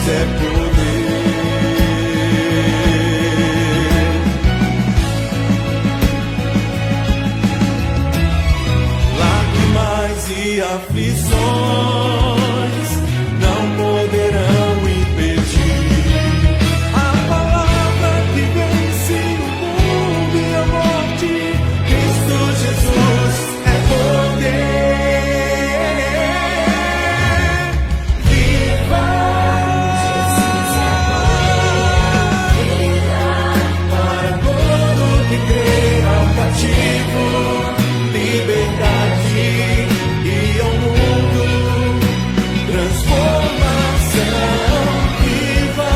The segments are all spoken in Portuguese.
é poder. Lágrimas e aflições não poderão impedir a palavra que vence o mundo e a morte. Cristo Jesus é poder. Viva! Jesus é poder. Para todo que crê ao cativo, liberdade e ao mundo, transformação viva.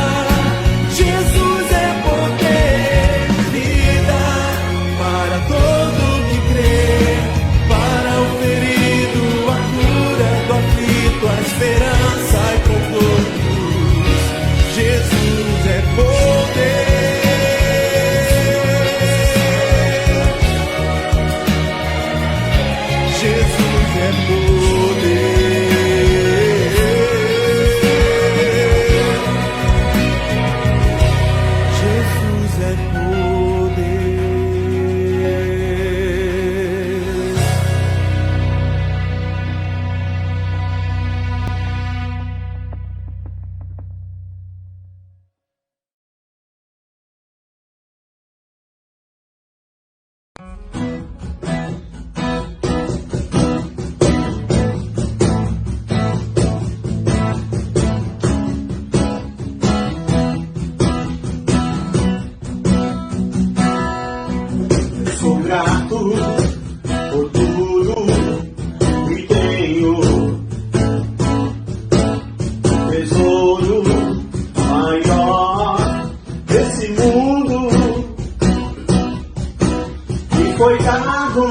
Jesus é poder, vida para todo que crê, para o ferido, a cura do aflito, a esperança e confortos. Jesus é poder. Jesus é poder. Jesus é poder. Sou grato por tudo que tenho, tesouro maior desse mundo que foi dado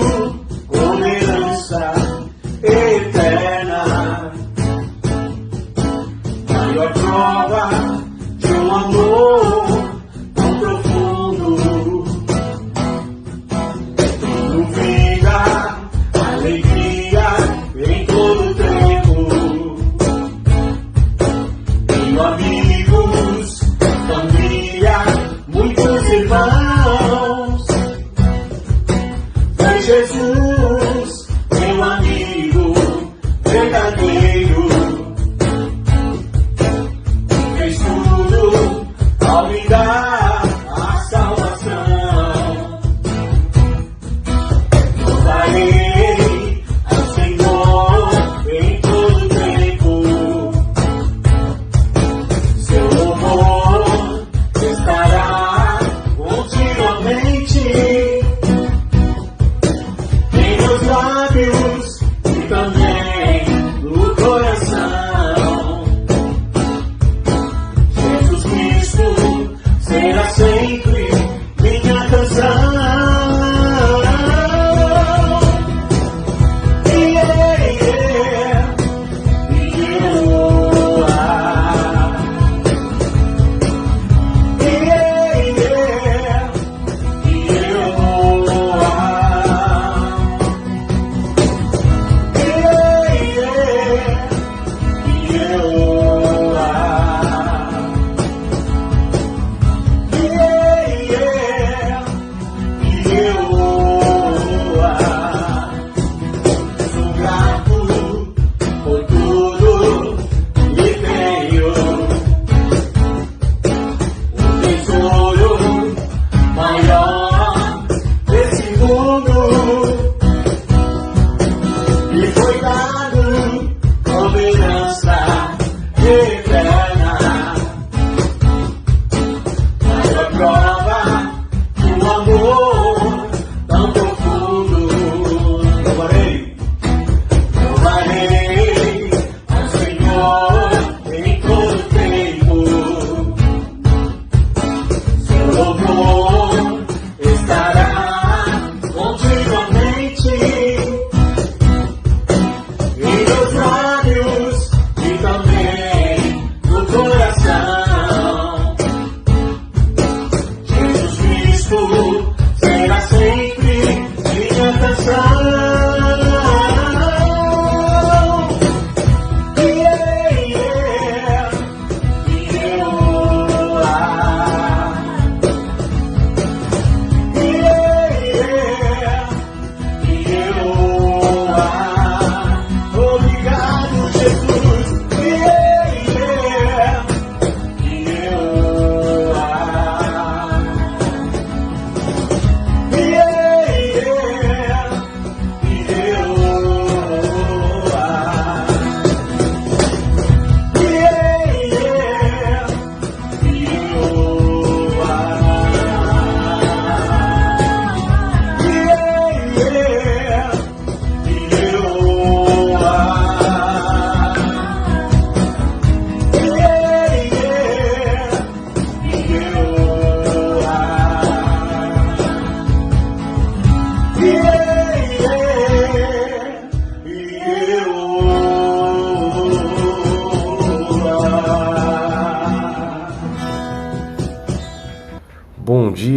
como herança eterna, maior prova de um amor tão profundo. Vida, alegria em todo tempo. Tenho amigos, família, muitos irmãos. Foi Jesus, meu amigo verdadeiro. Fez tudo ao me dar a salvação. Louvarei ao Senhor em todo tempo.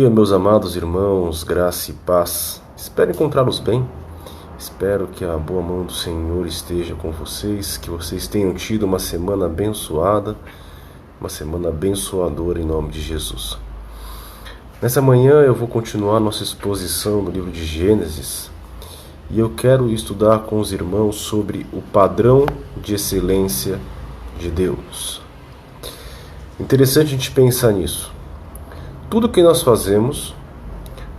dia, meus amados irmãos, graça e paz. Espero encontrá-los bem. Espero que a boa mão do Senhor esteja com vocês, que vocês tenham tido uma semana abençoada, uma semana abençoadora em nome de Jesus. Nessa manhã eu vou continuar nossa exposição do livro de Gênesis e eu quero estudar com os irmãos sobre o padrão de excelência de Deus. Interessante a gente pensar nisso. Tudo que nós fazemos,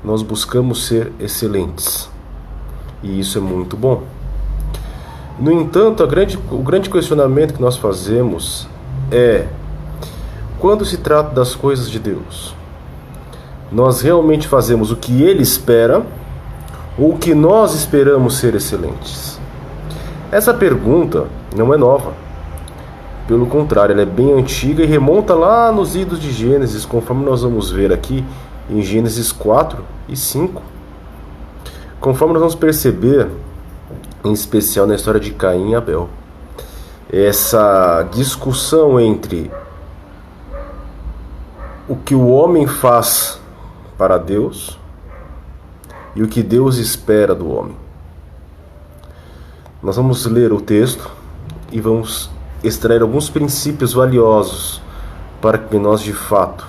nós buscamos ser excelentes. E isso é muito bom. No entanto, o grande questionamento que nós fazemos é: quando se trata das coisas de Deus, nós realmente fazemos o que Ele espera ou o que nós esperamos ser excelentes? Essa pergunta não é nova. Pelo contrário, ela é bem antiga e remonta lá nos idos de Gênesis, conforme nós vamos ver aqui em Gênesis 4 e 5. Conforme nós vamos perceber, em especial na história de Caim e Abel, essa discussão entre o que o homem faz para Deus e o que Deus espera do homem. Nós vamos ler o texto e vamos extrair alguns princípios valiosos para que nós de fato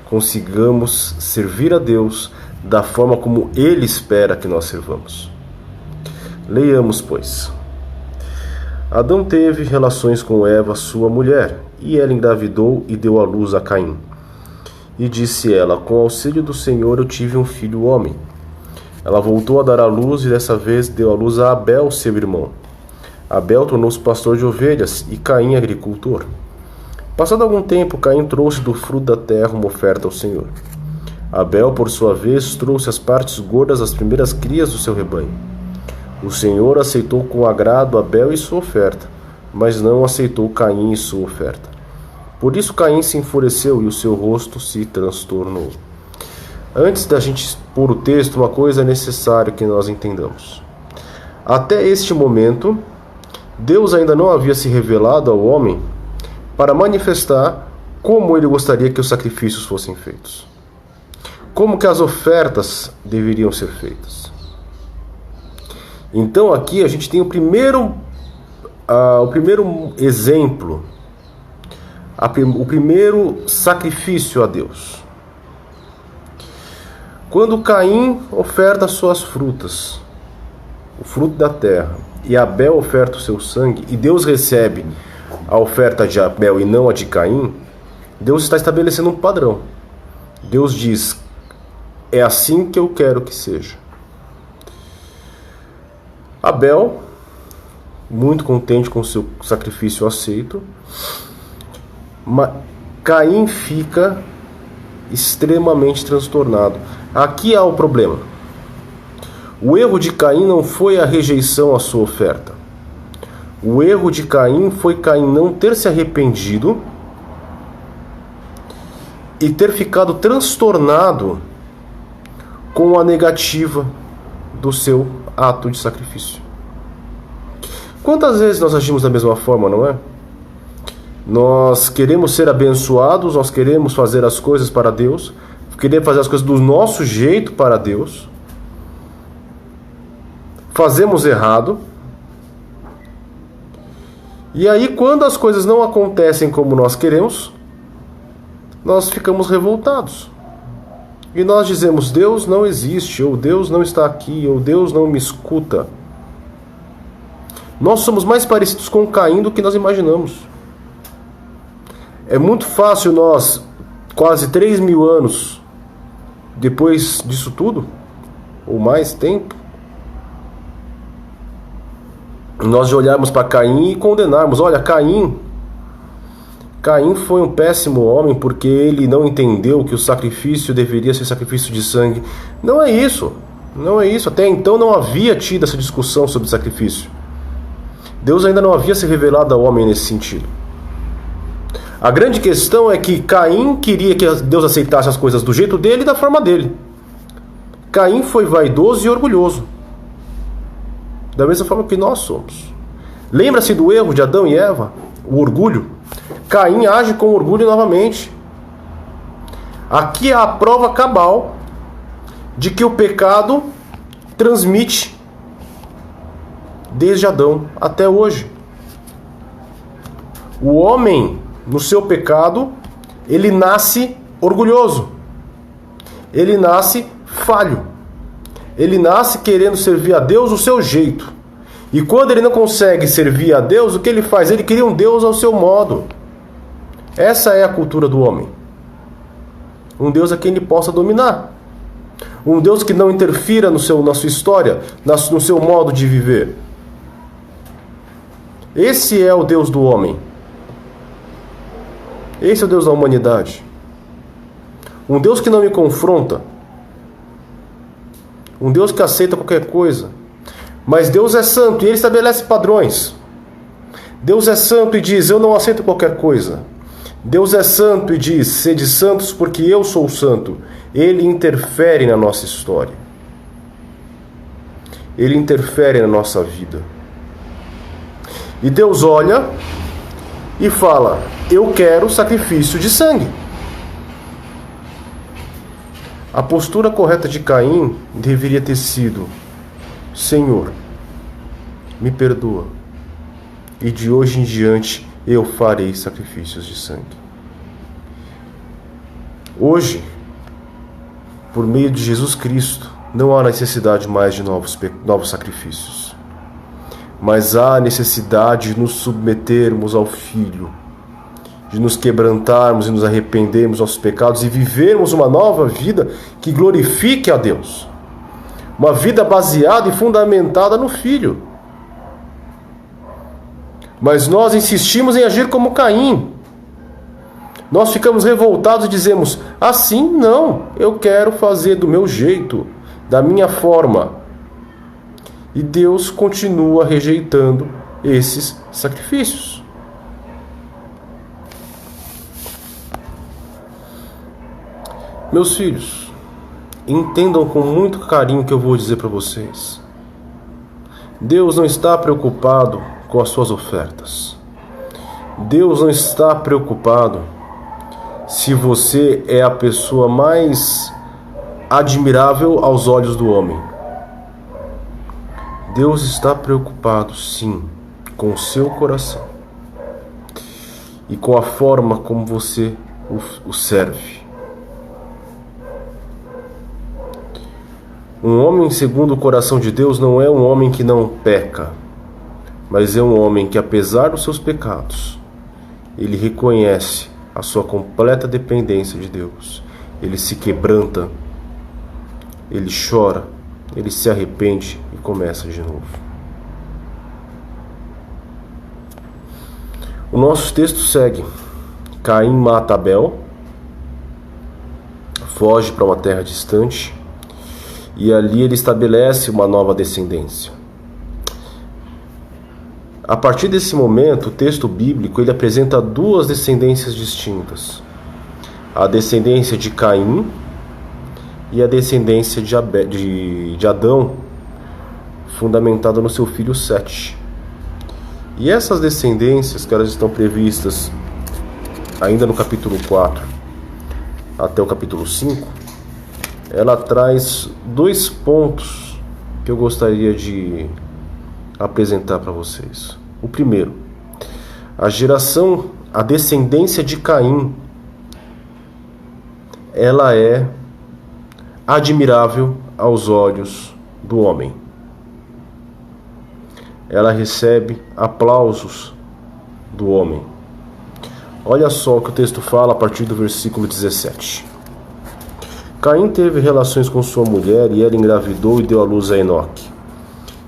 consigamos servir a Deus da forma como Ele espera que nós servamos. Leiamos, pois. Adão teve relações com Eva, sua mulher, e ela engravidou e deu à luz a Caim. E disse ela: com auxílio do Senhor eu tive um filho homem. Ela voltou a dar à luz e dessa vez deu à luz a Abel, seu irmão. Abel tornou-se pastor de ovelhas e Caim agricultor. Passado algum tempo, Caim trouxe do fruto da terra uma oferta ao Senhor. Abel, por sua vez, trouxe as partes gordas das primeiras crias do seu rebanho. O Senhor aceitou com agrado Abel e sua oferta, mas não aceitou Caim e sua oferta. Por isso Caim se enfureceu e o seu rosto se transtornou. Antes da gente pôr o texto, uma coisa é necessária que nós entendamos. Até este momento, Deus ainda não havia se revelado ao homem para manifestar como ele gostaria que os sacrifícios fossem feitos. Como que as ofertas deveriam ser feitas. Então aqui a gente tem o primeiro exemplo, o primeiro sacrifício a Deus. Quando Caim oferta suas frutas, o fruto da terra, e Abel oferta o seu sangue, e Deus recebe a oferta de Abel e não a de Caim, Deus está estabelecendo um padrão. Deus diz: é assim que eu quero que seja. Abel, muito contente com o seu sacrifício aceito, mas Caim fica extremamente transtornado. Aqui há o problema. O erro de Caim não foi a rejeição à sua oferta. O erro de Caim foi Caim não ter se arrependido e ter ficado transtornado com a negativa do seu ato de sacrifício. Quantas vezes nós agimos da mesma forma, não é? Nós queremos ser abençoados, nós queremos fazer as coisas para Deus, queremos fazer as coisas do nosso jeito para Deus, fazemos errado, e aí quando as coisas não acontecem como nós queremos, nós ficamos revoltados. E nós dizemos: Deus não existe, ou Deus não está aqui, ou Deus não me escuta. Nós somos mais parecidos com Caim do que nós imaginamos. É muito fácil nós, quase 3.000 anos depois disso tudo, ou mais tempo, nós de olharmos para Caim e condenarmos: olha, Caim foi um péssimo homem porque ele não entendeu que o sacrifício deveria ser sacrifício de sangue. Não é isso. Não é isso. Até então não havia tido essa discussão sobre sacrifício. Deus ainda não havia se revelado ao homem nesse sentido. A grande questão é que Caim queria que Deus aceitasse as coisas do jeito dele e da forma dele. Caim foi vaidoso e orgulhoso, da mesma forma que nós somos. Lembra-se do erro de Adão e Eva? O orgulho. Caim age com orgulho novamente. Aqui é a prova cabal de que o pecado transmite desde Adão até hoje. O homem, no seu pecado, ele nasce orgulhoso. Ele nasce falho. Ele nasce querendo servir a Deus do seu jeito. E quando ele não consegue servir a Deus, o que ele faz? Ele cria um Deus ao seu modo. Essa é a cultura do homem. Um Deus a quem ele possa dominar. Um Deus que não interfira na sua história, no seu modo de viver. Esse é o Deus do homem. Esse é o Deus da humanidade. Um Deus que não me confronta. Um Deus que aceita qualquer coisa. Mas Deus é santo e Ele estabelece padrões. Deus é santo e diz, eu não aceito qualquer coisa. Deus é santo e diz, sede santos porque eu sou santo. Ele interfere na nossa história. Ele interfere na nossa vida. E Deus olha e fala, eu quero sacrifício de sangue. A postura correta de Caim deveria ter sido, Senhor, me perdoa, e de hoje em diante eu farei sacrifícios de sangue. Hoje, por meio de Jesus Cristo, não há necessidade mais de novos sacrifícios, mas há necessidade de nos submetermos ao Filho, de nos quebrantarmos e nos arrependermos dos nossos pecados e vivermos uma nova vida que glorifique a Deus. Uma vida baseada e fundamentada no Filho. Mas nós insistimos em agir como Caim. Nós ficamos revoltados e dizemos, assim não, eu quero fazer do meu jeito, da minha forma. E Deus continua rejeitando esses sacrifícios. Meus filhos, entendam com muito carinho o que eu vou dizer para vocês. Deus não está preocupado com as suas ofertas. Deus não está preocupado se você é a pessoa mais admirável aos olhos do homem. Deus está preocupado, sim, com o seu coração e com a forma como você o serve. Um homem segundo o coração de Deus não é um homem que não peca, mas é um homem que, apesar dos seus pecados, ele reconhece a sua completa dependência de Deus. Ele se quebranta, ele chora, ele se arrepende e começa de novo. O nosso texto segue. Caim mata Abel, foge para uma terra distante, e ali ele estabelece uma nova descendência. A partir desse momento, o texto bíblico ele apresenta duas descendências distintas. A descendência de Caim e a descendência de Adão, fundamentada no seu filho Sete. E essas descendências, que elas estão previstas ainda no capítulo 4 até o capítulo 5, ela traz dois pontos que eu gostaria de apresentar para vocês. O primeiro, a descendência de Caim, ela é admirável aos olhos do homem. Ela recebe aplausos do homem. Olha só o que o texto fala a partir do versículo 17. Caim teve relações com sua mulher e ela engravidou e deu à luz a Enoque.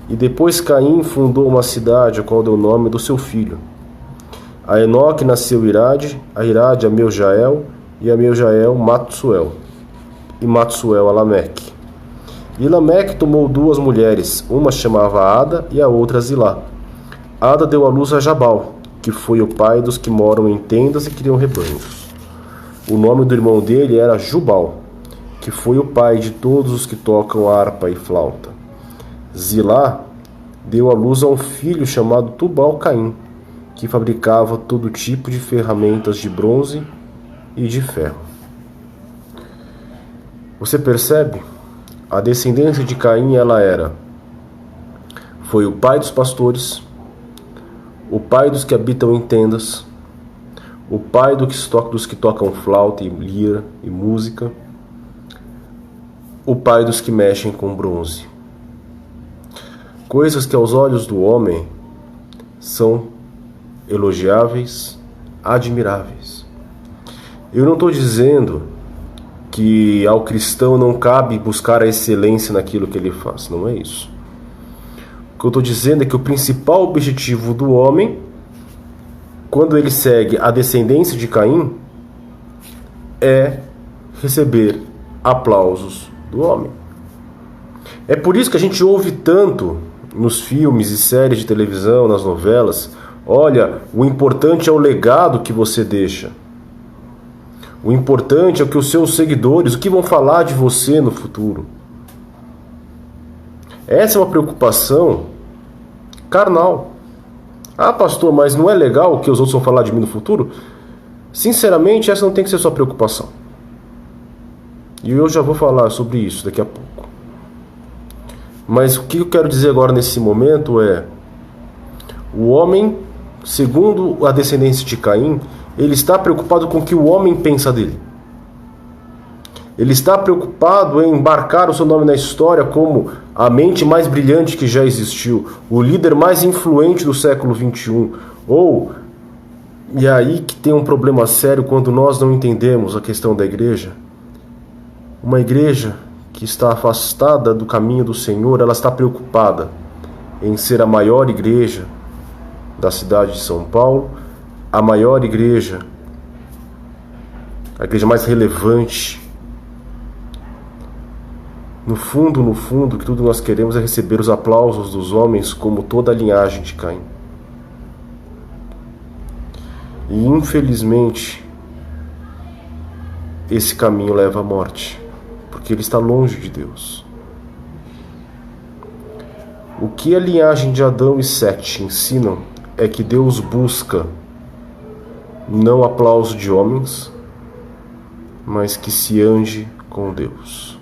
E depois Caim fundou uma cidade, a qual deu o nome do seu filho. A Enoque nasceu Irade, a Irade a Meujael, e a Meujael Matsuel, e Matsuel a Lameque. E Lameque tomou duas mulheres, uma chamava Ada e a outra Zilá. Ada deu à luz a Jabal, que foi o pai dos que moram em tendas e criam rebanhos. O nome do irmão dele era Jubal, que foi o pai de todos os que tocam harpa e flauta. Zilá deu à luz a um filho chamado Tubal-Caim, que fabricava todo tipo de ferramentas de bronze e de ferro. Você percebe? A descendência de Caim, foi o pai dos pastores, o pai dos que habitam em tendas, o pai dos que tocam flauta e lira e música, o pai dos que mexem com bronze. Coisas que aos olhos do homem são elogiáveis, admiráveis. Eu não estou dizendo que ao cristão não cabe buscar a excelência naquilo que ele faz, não é isso. O que eu estou dizendo é que o principal objetivo do homem, quando ele segue a descendência de Caim, é receber aplausos do homem. É por isso que a gente ouve tanto nos filmes e séries de televisão, nas novelas: olha, o importante é o legado que você deixa. O importante é o que os seus seguidores, o que vão falar de você no futuro. Essa é uma preocupação carnal. Ah, pastor, mas não é legal o que os outros vão falar de mim no futuro? Sinceramente, essa não tem que ser sua preocupação. E eu já vou falar sobre isso daqui a pouco. Mas o que eu quero dizer agora nesse momento é: o homem, segundo a descendência de Caim, ele está preocupado com o que o homem pensa dele. Ele está preocupado em embarcar o seu nome na história como a mente mais brilhante que já existiu, o líder mais influente do século XXI. E aí que tem um problema sério quando nós não entendemos a questão da igreja. Uma igreja que está afastada do caminho do Senhor, ela está preocupada em ser a maior igreja da cidade de São Paulo, a maior igreja, a igreja mais relevante. No fundo, o que tudo nós queremos é receber os aplausos dos homens, como toda a linhagem de Caim. E infelizmente, esse caminho leva à morte, porque ele está longe de Deus. O que a linhagem de Adão e Sete ensinam é que Deus busca não aplauso de homens, mas que se ande com Deus.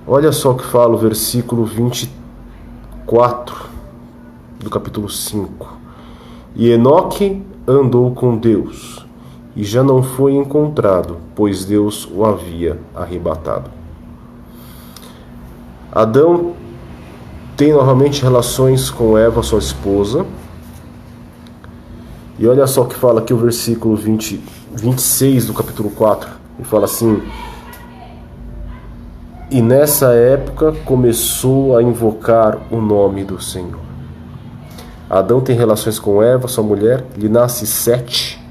Olha só o que fala o versículo 24 do capítulo 5. E Enoque andou com Deus, e já não foi encontrado, pois Deus o havia arrebatado. Adão tem novamente relações com Eva, sua esposa. E olha só o que fala aqui o versículo 26 do capítulo 4. Ele fala assim: e nessa época começou a invocar o nome do Senhor. Adão tem relações com Eva, sua mulher, lhe nasce Sete,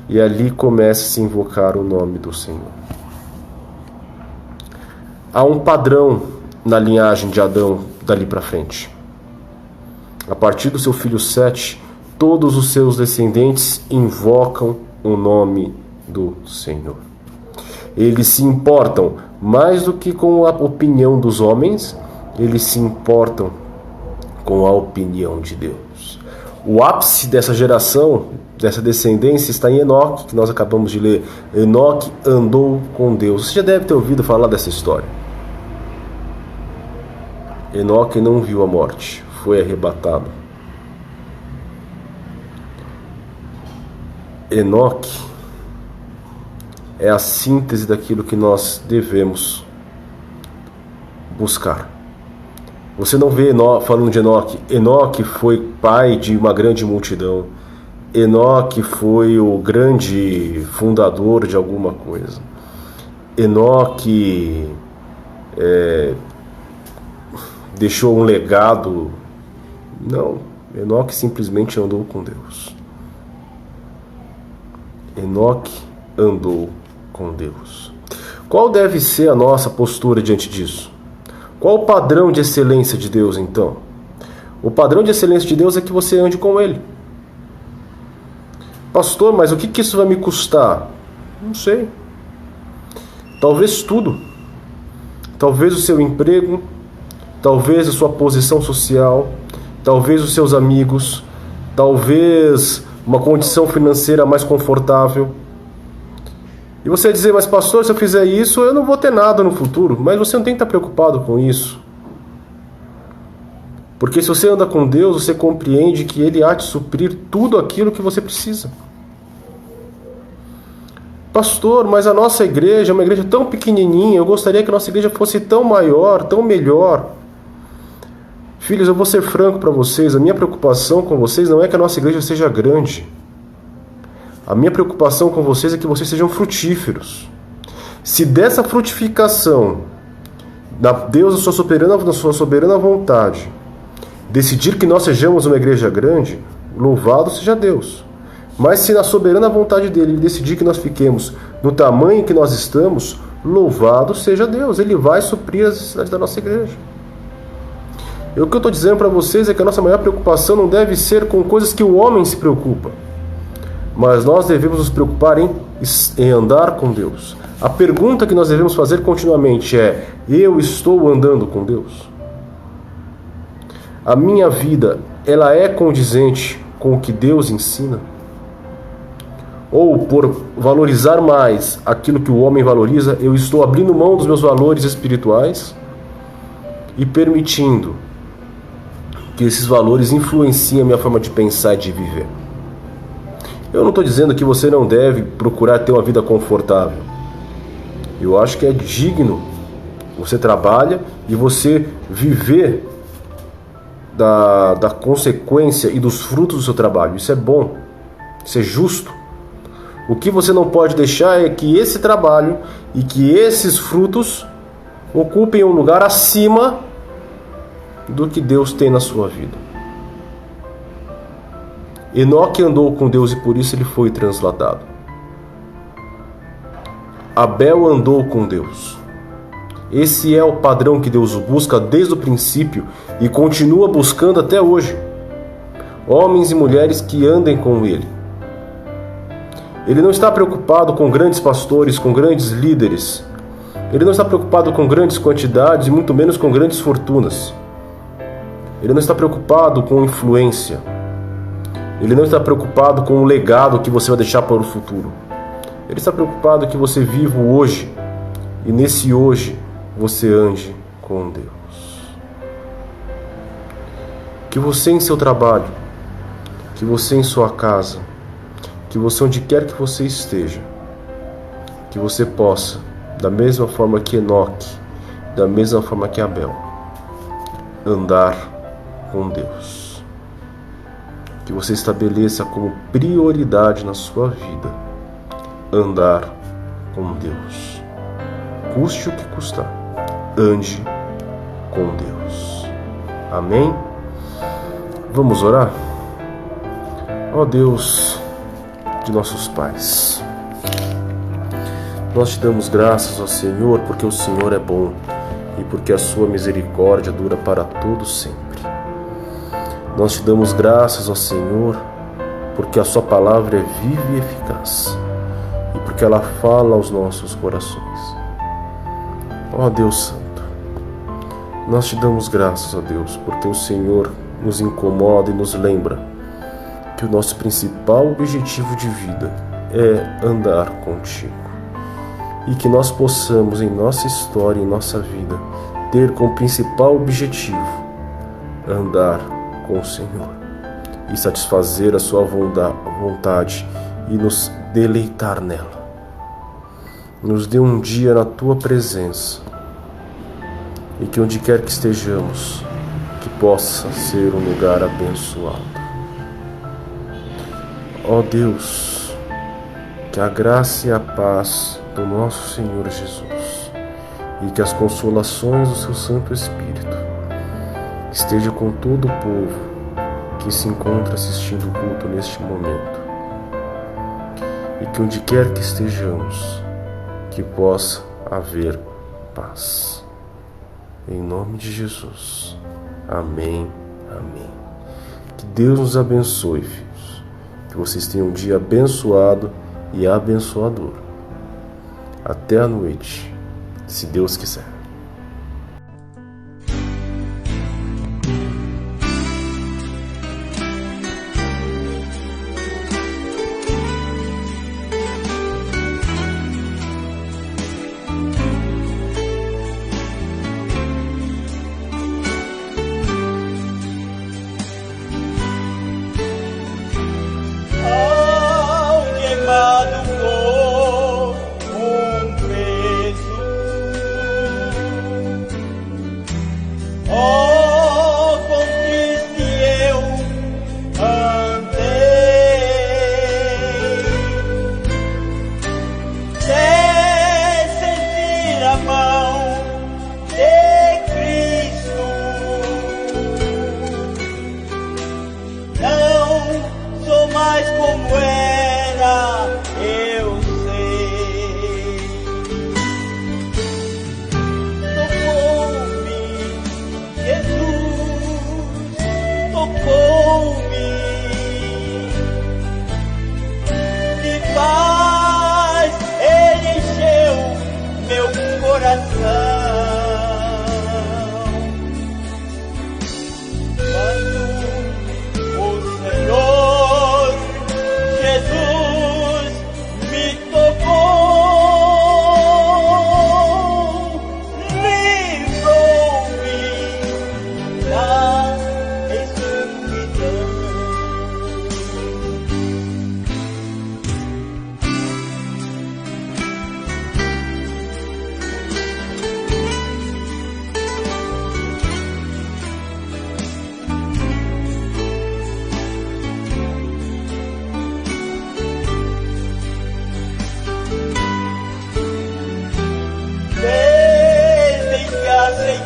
e ali começa a se invocar o nome do Senhor. Há um padrão na linhagem de Adão dali para frente. A partir do seu filho Sete, todos os seus descendentes invocam o nome do Senhor. Eles se importam mais do que com a opinião dos homens, eles se importam com a opinião de Deus. O ápice dessa geração, dessa descendência, está em Enoque, que nós acabamos de ler. Enoque andou com Deus. Você já deve ter ouvido falar dessa história. Enoque não viu a morte, foi arrebatado. Enoque é a síntese daquilo que nós devemos buscar. Você não vê falando de Enoque. Enoque foi pai de uma grande multidão. Enoque foi o grande fundador de alguma coisa. Enoque deixou um legado. Não, Enoque simplesmente andou com Deus. Enoque andou com Deus. Qual deve ser a nossa postura diante disso? Qual o padrão de excelência de Deus, então? O padrão de excelência de Deus é que você ande com Ele. Pastor, mas o que isso vai me custar? Não sei. Talvez tudo. Talvez o seu emprego, talvez a sua posição social, talvez os seus amigos, talvez uma condição financeira mais confortável. E você vai dizer, mas pastor, se eu fizer isso, eu não vou ter nada no futuro. Mas você não tem que estar preocupado com isso. Porque se você anda com Deus, você compreende que Ele há de suprir tudo aquilo que você precisa. Pastor, mas a nossa igreja é uma igreja tão pequenininha, eu gostaria que a nossa igreja fosse tão maior, tão melhor. Filhos, eu vou ser franco para vocês, a minha preocupação com vocês não é que a nossa igreja seja grande. A minha preocupação com vocês é que vocês sejam frutíferos. Se dessa frutificação, Deus, na sua soberana vontade, decidir que nós sejamos uma igreja grande, louvado seja Deus. Mas se na soberana vontade dele Ele decidir que nós fiquemos no tamanho que nós estamos, louvado seja Deus. Ele vai suprir as necessidades da nossa igreja. E o que eu estou dizendo para vocês é que a nossa maior preocupação não deve ser com coisas que o homem se preocupa. Mas nós devemos nos preocupar em andar com Deus. A pergunta que nós devemos fazer continuamente é: eu estou andando com Deus? A minha vida, ela é condizente com o que Deus ensina? Ou por valorizar mais aquilo que o homem valoriza, eu estou abrindo mão dos meus valores espirituais e permitindo que esses valores influenciem a minha forma de pensar e de viver? Eu não estou dizendo que você não deve procurar ter uma vida confortável. Eu acho que é digno. Você trabalha e você viver da consequência e dos frutos do seu trabalho. Isso é bom. Isso é justo. O que você não pode deixar é que esse trabalho e que esses frutos ocupem um lugar acima do que Deus tem na sua vida. Enoque andou com Deus e por isso ele foi transladado. Abel andou com Deus. Esse é o padrão que Deus busca desde o princípio e continua buscando até hoje. Homens e mulheres que andem com Ele. Ele não está preocupado com grandes pastores, com grandes líderes. Ele não está preocupado com grandes quantidades e muito menos com grandes fortunas. Ele não está preocupado com influência. Ele não está preocupado com o legado que você vai deixar para o futuro. Ele está preocupado que você viva o hoje. E nesse hoje, você ande com Deus. Que você em seu trabalho, que você em sua casa, que você onde quer que você esteja, que você possa, da mesma forma que Enoque, da mesma forma que Abel, andar com Deus. Que você estabeleça como prioridade na sua vida andar com Deus. Custe o que custar, ande com Deus. Amém? Vamos orar? Ó Deus de nossos pais, nós te damos graças, ó Senhor, porque o Senhor é bom e porque a sua misericórdia dura para todo sempre. Nós te damos graças, ó Senhor, porque a sua palavra é viva e eficaz e porque ela fala aos nossos corações. Ó Deus Santo, nós te damos graças, ó Deus, porque o Senhor nos incomoda e nos lembra que o nosso principal objetivo de vida é andar contigo. E que nós possamos, em nossa história, em nossa vida, ter como principal objetivo andar com o Senhor e satisfazer a sua vontade e nos deleitar nela. Nos dê um dia na tua presença e que onde quer que estejamos, que possa ser um lugar abençoado. Ó Deus, que a graça e a paz do nosso Senhor Jesus e que as consolações do seu Santo Espírito esteja com todo o povo que se encontra assistindo o culto neste momento. E que onde quer que estejamos, que possa haver paz. Em nome de Jesus. Amém. Amém. Que Deus nos abençoe, filhos. Que vocês tenham um dia abençoado e abençoador. Até a noite, se Deus quiser.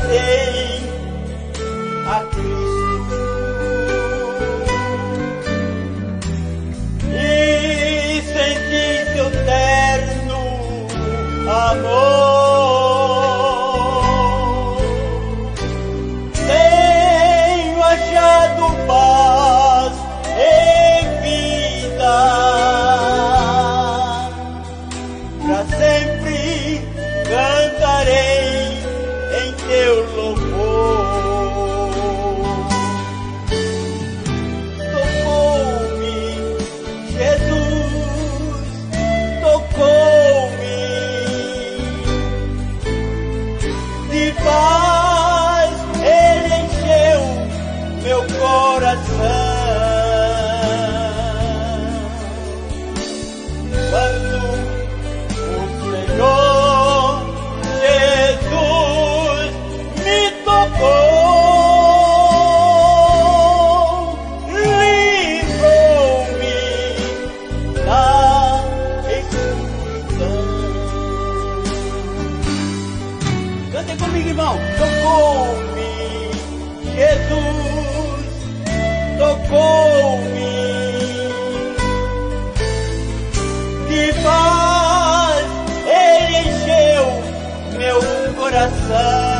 aceitei a Cristo e senti seu terno amor. Tenho achado paz em vida, pra sempre cantarei em teu louvor. Tocou-me, Jesus, tocou-me, de paz ele encheu meu coração. Quando o Senhor Jesus me tocou, livrou-me da escuridão. Cantem comigo, irmão. Tocou-me, Jesus, tocou-me, de paz ele encheu meu coração.